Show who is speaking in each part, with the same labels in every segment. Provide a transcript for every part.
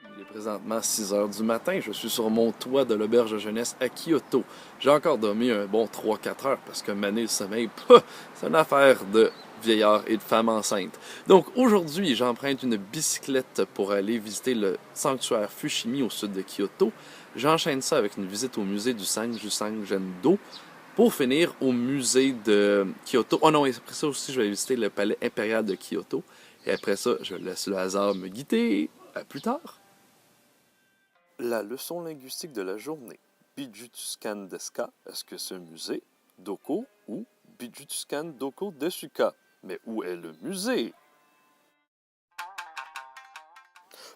Speaker 1: Il est présentement 6 heures du matin. Je suis sur mon toit de l'auberge de jeunesse à Kyoto. J'ai encore dormi un bon 3-4 heures parce que maner le sommeil, c'est une affaire de vieillard et de femme enceinte. Donc aujourd'hui, j'emprunte une bicyclette pour aller visiter le sanctuaire Fushimi au sud de Kyoto. J'enchaîne ça avec une visite au musée du Sanjusan Gendo pour finir au musée de Kyoto. Oh non, et après ça aussi, je vais visiter le palais impérial de Kyoto. Et après ça, je laisse le hasard me guider. À plus tard. La leçon linguistique de la journée. Bijutuskan desu ka? Est-ce que c'est un musée? Doko ou Bijutuskan doko desu ka? Mais où est le musée?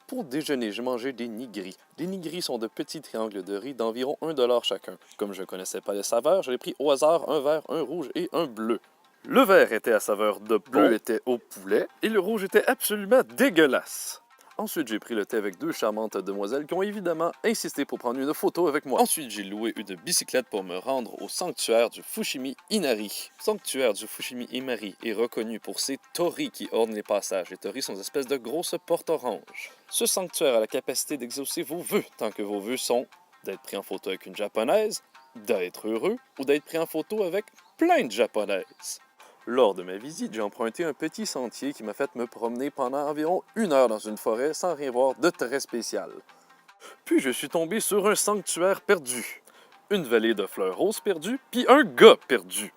Speaker 1: Pour déjeuner, j'ai mangé des nigiri. Les nigiri sont de petits triangles de riz d'environ 1$ chacun. Comme je ne connaissais pas les saveurs, j'ai pris au hasard un vert, un rouge et un bleu. Le vert était à saveur de bleu était au poulet et le rouge était absolument dégueulasse. Ensuite, j'ai pris le thé avec deux charmantes demoiselles qui ont évidemment insisté pour prendre une photo avec moi. Ensuite, j'ai loué une bicyclette pour me rendre au sanctuaire du Fushimi Inari. Le sanctuaire du Fushimi Inari est reconnu pour ses torii qui ornent les passages. Les torii sont des espèces de grosses portes oranges. Ce sanctuaire a la capacité d'exaucer vos vœux, tant que vos vœux sont d'être pris en photo avec une japonaise, d'être heureux ou d'être pris en photo avec plein de japonaises. Lors de ma visite, j'ai emprunté un petit sentier qui m'a fait me promener pendant environ 1 heure dans une forêt sans rien voir de très spécial. Puis je suis tombé sur un sanctuaire perdu, une vallée de fleurs roses perdues, puis un gars perdu.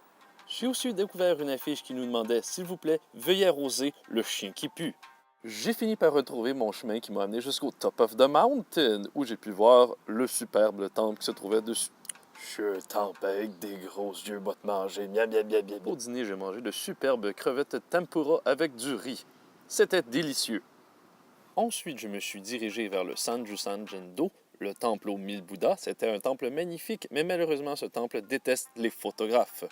Speaker 1: J'ai aussi découvert une affiche qui nous demandait « S'il vous plaît, veuillez arroser le chien qui pue ». J'ai fini par retrouver mon chemin qui m'a amené jusqu'au Top of the Mountain, où j'ai pu voir le superbe temple qui se trouvait dessus. Je suis un temple avec des gros yeux, va te manger. Miam, miam, miam, miam. Au dîner, j'ai mangé de superbes crevettes tempura avec du riz. C'était délicieux. Ensuite, je me suis dirigé vers le Sanjusan Gendo, le temple aux 1000 Bouddhas. C'était un temple magnifique, mais malheureusement, ce temple déteste les photographes.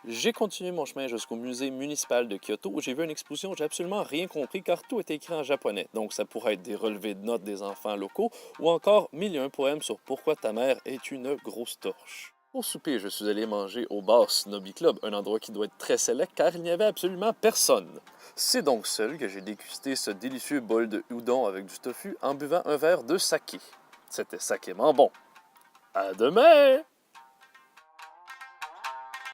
Speaker 1: J'ai continué mon chemin jusqu'au musée municipal de Kyoto où j'ai vu une exposition où j'ai absolument rien compris car tout était écrit en japonais. Donc ça pourrait être des relevés de notes des enfants locaux ou encore 1001 poèmes sur pourquoi ta mère est une grosse torche. Au souper, je suis allé manger au bar Snobby Club, un endroit qui doit être très sélect car il n'y avait absolument personne. C'est donc seul que j'ai dégusté ce délicieux bol de udon avec du tofu en buvant un verre de saké. C'était sakément bon. À demain!